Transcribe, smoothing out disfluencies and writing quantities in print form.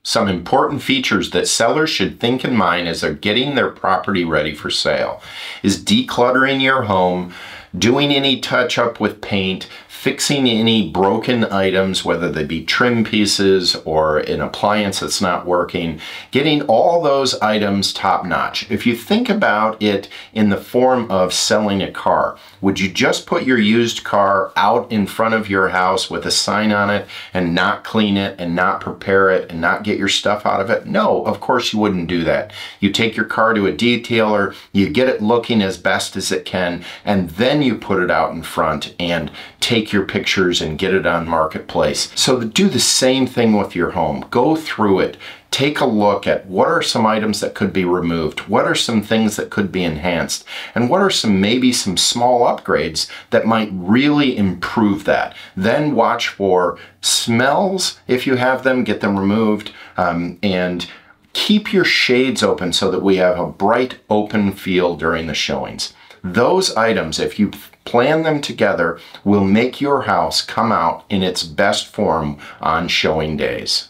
Some important features that sellers should think in mind as they're getting their property ready for sale is decluttering your home, doing any touch-up with paint, fixing any broken items, whether they be trim pieces or an appliance that's not working, getting all those items top-notch. If you think about it in the form of selling a car, would you just put your used car out in front of your house with a sign on it and not clean it and not prepare it and not get your stuff out of it? No, of course you wouldn't do that. You take your car to a detailer, you get it looking as best as it can, and then you put it out in front and take your pictures and get it on Marketplace. So do the same thing with your home. Go through it. Take a look at what are some items that could be removed, what are some things that could be enhanced, and what are maybe some small upgrades that might really improve that. Then watch for smells if you have them, get them removed, and keep your shades open so that we have a bright open feel during the showings. Those items, if you plan them together, will make your house come out in its best form on showing days.